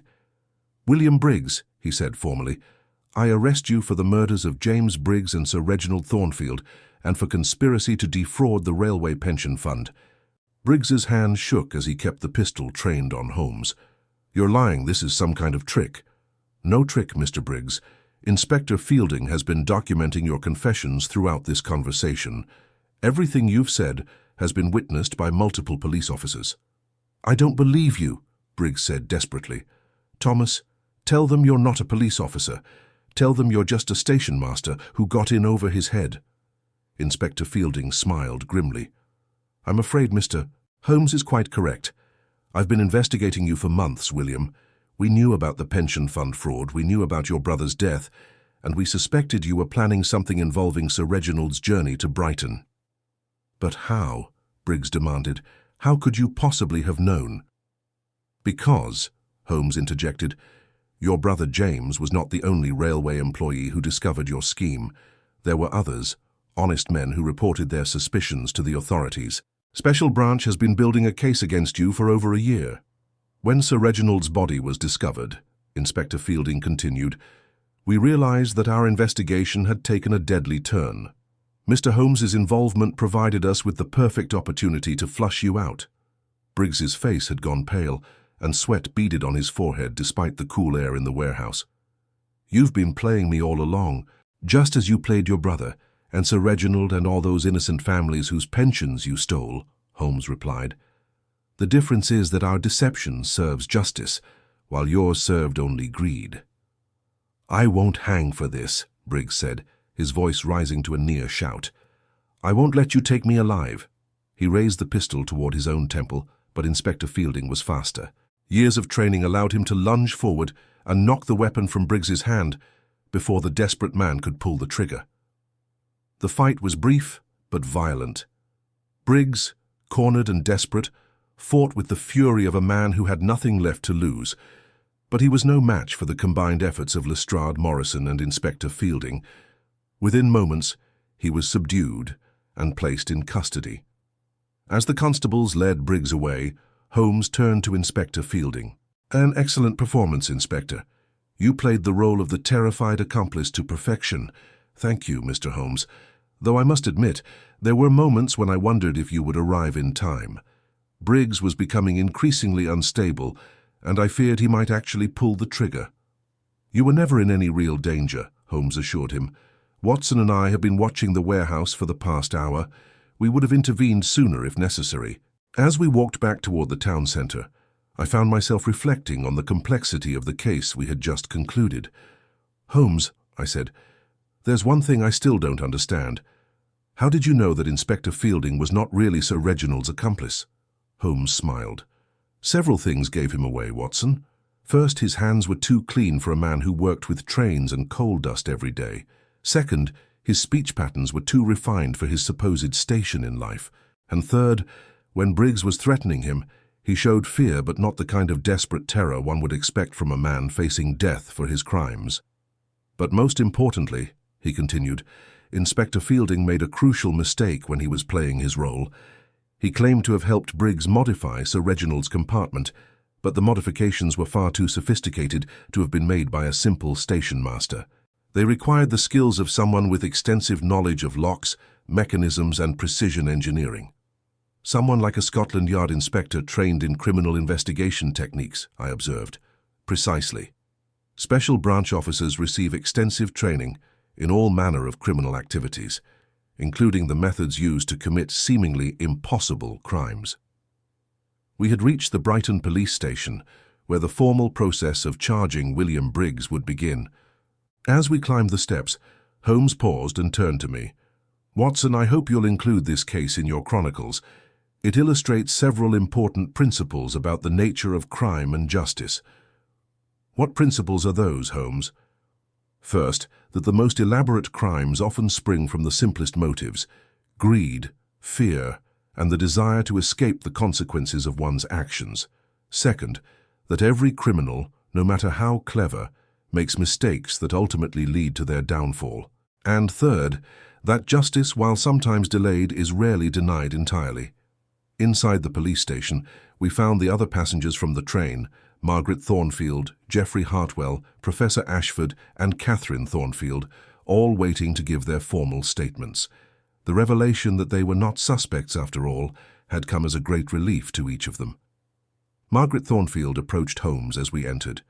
"William Briggs," he said formally, "I arrest you for the murders of James Briggs and Sir Reginald Thornfield and for conspiracy to defraud the railway pension fund." Briggs's hand shook as he kept the pistol trained on Holmes. You're lying. This is some kind of trick. No trick, Mr. Briggs. Inspector Fielding has been documenting your confessions throughout this conversation. Everything you've said has been witnessed by multiple police officers. I don't believe you, Briggs said desperately. Thomas, tell them you're not a police officer. Tell them you're just a station master who got in over his head. Inspector Fielding smiled grimly. I'm afraid Mr. Holmes is quite correct. I've been investigating you for months, William. We knew about the pension fund fraud, we knew about your brother's death, and we suspected you were planning something involving Sir Reginald's journey to Brighton. But how? Briggs demanded. How could you possibly have known? Because, Holmes interjected, your brother James was not the only railway employee who discovered your scheme. There were others, honest men who reported their suspicions to the authorities. Special Branch has been building a case against you for over a year. When Sir Reginald's body was discovered, Inspector Fielding continued, we realized that our investigation had taken a deadly turn. Mr. Holmes's involvement provided us with the perfect opportunity to flush you out. Briggs's face had gone pale, and sweat beaded on his forehead despite the cool air in the warehouse. You've been playing me all along, just as you played your brother, and Sir Reginald and all those innocent families whose pensions you stole, Holmes replied. The difference is that our deception serves justice, while yours served only greed. I won't hang for this, Briggs said, his voice rising to a near shout. I won't let you take me alive. He raised the pistol toward his own temple, but Inspector Fielding was faster. Years of training allowed him to lunge forward and knock the weapon from Briggs's hand before the desperate man could pull the trigger. The fight was brief but violent. Briggs, cornered and desperate, fought with the fury of a man who had nothing left to lose, but he was no match for the combined efforts of Lestrade, Morrison, and Inspector Fielding. Within moments, he was subdued and placed in custody. As the constables led Briggs away, Holmes turned to Inspector Fielding. An excellent performance, Inspector. You played the role of the terrified accomplice to perfection. Thank you, Mr. Holmes. Though I must admit, there were moments when I wondered if you would arrive in time. Briggs was becoming increasingly unstable, and I feared he might actually pull the trigger. You were never in any real danger, Holmes assured him. Watson and I have been watching the warehouse for the past hour. We would have intervened sooner if necessary. As we walked back toward the town centre, I found myself reflecting on the complexity of the case we had just concluded. Holmes, I said, there's one thing I still don't understand. How did you know that Inspector Fielding was not really Sir Reginald's accomplice? Holmes smiled. Several things gave him away, Watson. First, his hands were too clean for a man who worked with trains and coal dust every day. Second, his speech patterns were too refined for his supposed station in life. And third, when Briggs was threatening him, he showed fear but not the kind of desperate terror one would expect from a man facing death for his crimes. But most importantly, he continued, Inspector Fielding made a crucial mistake when he was playing his role. He claimed to have helped Briggs modify Sir Reginald's compartment, but the modifications were far too sophisticated to have been made by a simple station master. They required the skills of someone with extensive knowledge of locks, mechanisms, and precision engineering. Someone like a Scotland Yard inspector trained in criminal investigation techniques, I observed. Precisely. Special branch officers receive extensive training in all manner of criminal activities, including the methods used to commit seemingly impossible crimes. We had reached the Brighton police station, where the formal process of charging William Briggs would begin. As we climbed the steps, Holmes paused and turned to me. Watson, I hope you'll include this case in your chronicles. It illustrates several important principles about the nature of crime and justice. What principles are those, Holmes? First, that the most elaborate crimes often spring from the simplest motives: greed, fear, and the desire to escape the consequences of one's actions. Second, that every criminal, no matter how clever, makes mistakes that ultimately lead to their downfall. And third, that justice, while sometimes delayed, is rarely denied entirely. Inside the police station, we found the other passengers from the train: Margaret Thornfield, Geoffrey Hartwell, Professor Ashford, and Catherine Thornfield, all waiting to give their formal statements. The revelation that they were not suspects after all had come as a great relief to each of them. Margaret Thornfield approached Holmes as we entered.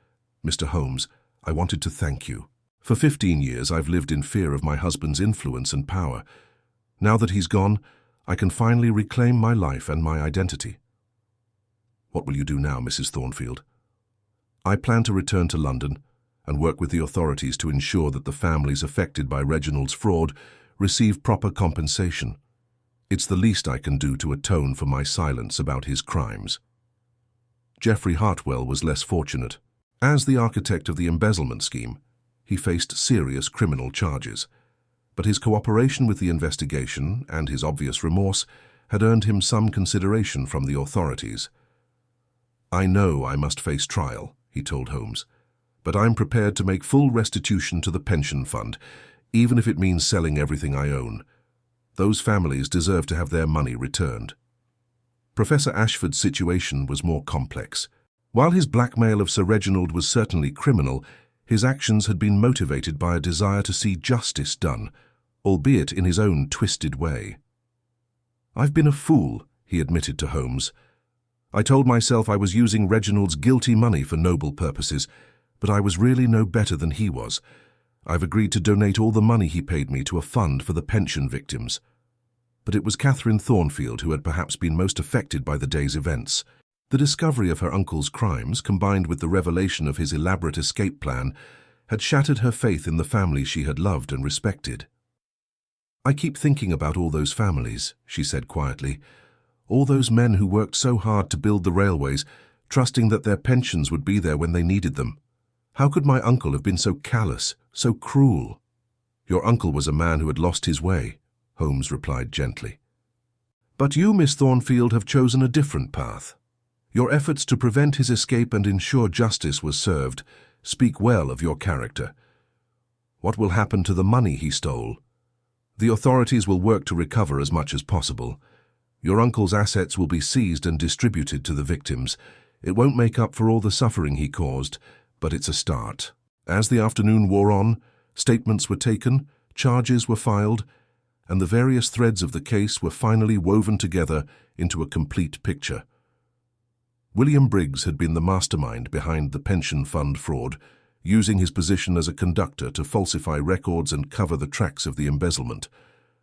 "Mr. Holmes, I wanted to thank you. For 15 years I've lived in fear of my husband's influence and power. Now that he's gone, I can finally reclaim my life and my identity." "What will you do now, Mrs. Thornfield?" "I plan to return to London and work with the authorities to ensure that the families affected by Reginald's fraud receive proper compensation. It's the least I can do to atone for my silence about his crimes." Geoffrey Hartwell was less fortunate. As the architect of the embezzlement scheme, he faced serious criminal charges, but his cooperation with the investigation and his obvious remorse had earned him some consideration from the authorities. "I know I must face trial," he told Holmes, "but I'm prepared to make full restitution to the pension fund, even if it means selling everything I own. Those families deserve to have their money returned." Professor Ashford's situation was more complex. While his blackmail of Sir Reginald was certainly criminal, his actions had been motivated by a desire to see justice done, albeit in his own twisted way. "I've been a fool," he admitted to Holmes. "I told myself I was using Reginald's guilty money for noble purposes, but I was really no better than he was. I've agreed to donate all the money he paid me to a fund for the pension victims." But it was Catherine Thornfield who had perhaps been most affected by the day's events. The discovery of her uncle's crimes, combined with the revelation of his elaborate escape plan, had shattered her faith in the family she had loved and respected. "I keep thinking about all those families," she said quietly. "All those men who worked so hard to build the railways, trusting that their pensions would be there when they needed them. How could my uncle have been so callous, so cruel?" "Your uncle was a man who had lost his way," Holmes replied gently. "But you, Miss Thornfield, have chosen a different path. Your efforts to prevent his escape and ensure justice was served speak well of your character. What will happen to the money he stole? The authorities will work to recover as much as possible. Your uncle's assets will be seized and distributed to the victims. It won't make up for all the suffering he caused, but it's a start." As the afternoon wore on, statements were taken, charges were filed, and the various threads of the case were finally woven together into a complete picture. William Briggs had been the mastermind behind the pension fund fraud, using his position as a conductor to falsify records and cover the tracks of the embezzlement.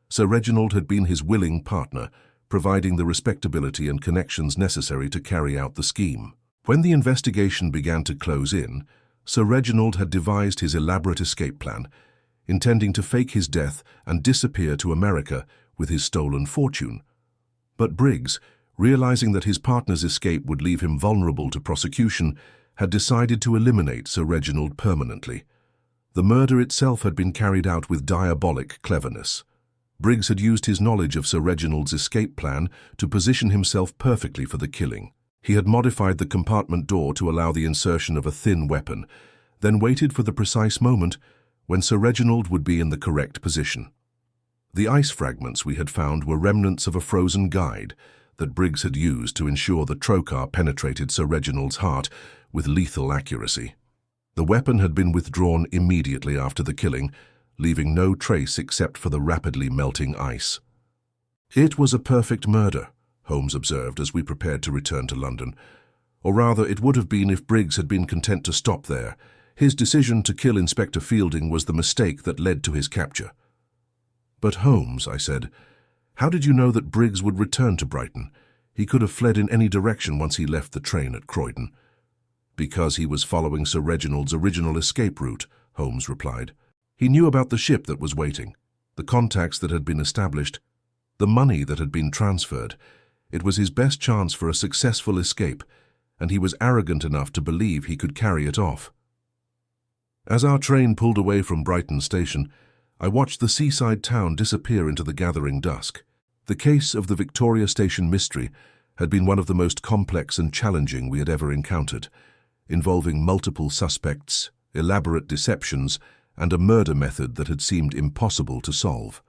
Sir Reginald had been his willing partner, providing the respectability and connections necessary to carry out the scheme. When the investigation began to close in, Sir Reginald had devised his elaborate escape plan, intending to fake his death and disappear to America with his stolen fortune. But Briggs, realizing that his partner's escape would leave him vulnerable to prosecution, had decided to eliminate Sir Reginald permanently. The murder itself had been carried out with diabolic cleverness. Briggs had used his knowledge of Sir Reginald's escape plan to position himself perfectly for the killing. He had modified the compartment door to allow the insertion of a thin weapon, then waited for the precise moment when Sir Reginald would be in the correct position. The ice fragments we had found were remnants of a frozen guide that Briggs had used to ensure the trocar penetrated Sir Reginald's heart with lethal accuracy. The weapon had been withdrawn immediately after the killing, leaving no trace except for the rapidly melting ice. "It was a perfect murder," Holmes observed as we prepared to return to London. "Or rather, it would have been if Briggs had been content to stop there. His decision to kill Inspector Fielding was the mistake that led to his capture." "But Holmes," I said, "how did you know that Briggs would return to Brighton? He could have fled in any direction once he left the train at Croydon." "Because he was following Sir Reginald's original escape route," Holmes replied. "He knew about the ship that was waiting, the contacts that had been established, the money that had been transferred. It was his best chance for a successful escape, and he was arrogant enough to believe he could carry it off." As our train pulled away from Brighton station, I watched the seaside town disappear into the gathering dusk. The case of the Victoria Station mystery had been one of the most complex and challenging we had ever encountered, involving multiple suspects, elaborate deceptions, and a murder method that had seemed impossible to solve.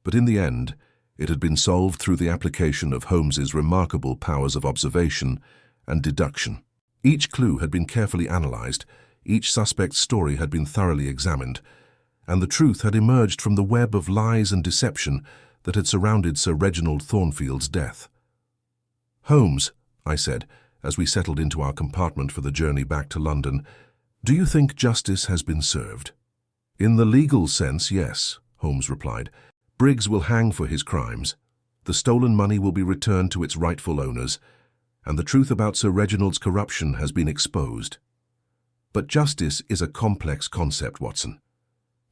But in the end, it had been solved through the application of Holmes's remarkable powers of observation and deduction. Each clue had been carefully analyzed, each suspect's story had been thoroughly examined, and the truth had emerged from the web of lies and deception that had surrounded Sir Reginald Thornfield's death. "Holmes," I said, as we settled into our compartment for the journey back to London. "Do you think justice has been served?" "In the legal sense, yes," Holmes replied. "Briggs will hang for his crimes. The stolen money will be returned to its rightful owners, and the truth about Sir Reginald's corruption has been exposed." But justice is a complex concept, Watson.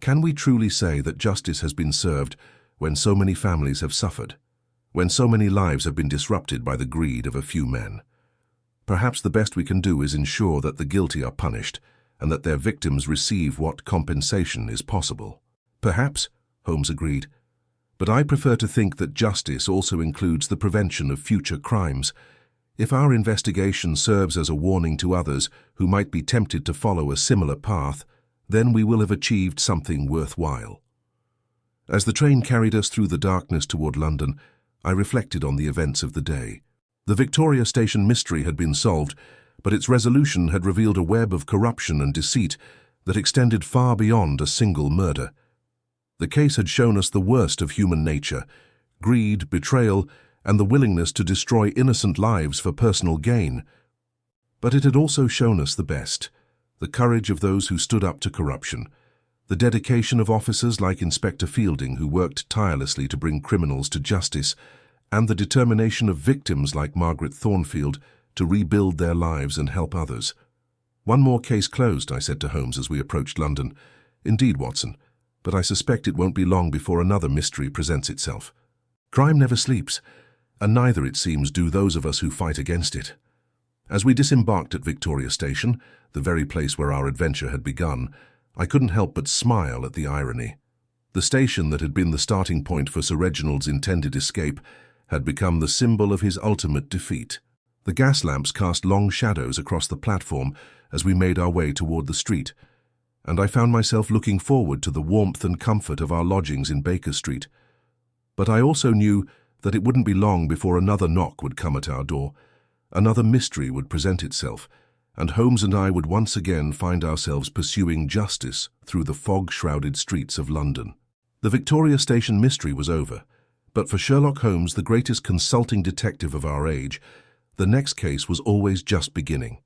Can we truly say that justice has been served when so many families have suffered, when so many lives have been disrupted by the greed of a few men? Perhaps the best we can do is ensure that the guilty are punished and that their victims receive what compensation is possible. "Perhaps," Holmes agreed, "but I prefer to think that justice also includes the prevention of future crimes. If our investigation serves as a warning to others who might be tempted to follow a similar path, then we will have achieved something worthwhile." As the train carried us through the darkness toward London, I reflected on the events of the day. The Victoria Station mystery had been solved, but its resolution had revealed a web of corruption and deceit that extended far beyond a single murder. The case had shown us the worst of human nature: greed, betrayal, and the willingness to destroy innocent lives for personal gain. But it had also shown us the best: the courage of those who stood up to corruption, the dedication of officers like Inspector Fielding who worked tirelessly to bring criminals to justice, and the determination of victims like Margaret Thornfield to rebuild their lives and help others. "One more case closed," I said to Holmes as we approached London. "Indeed, Watson, but I suspect it won't be long before another mystery presents itself. Crime never sleeps, and neither, it seems, do those of us who fight against it." As we disembarked at Victoria Station, the very place where our adventure had begun, I couldn't help but smile at the irony. The station that had been the starting point for Sir Reginald's intended escape had become the symbol of his ultimate defeat. The gas lamps cast long shadows across the platform as we made our way toward the street, and I found myself looking forward to the warmth and comfort of our lodgings in Baker Street. But I also knew that it wouldn't be long before another knock would come at our door. Another mystery would present itself, and Holmes and I would once again find ourselves pursuing justice through the fog-shrouded streets of London. The Victoria Station mystery was over, but for Sherlock Holmes, the greatest consulting detective of our age, the next case was always just beginning.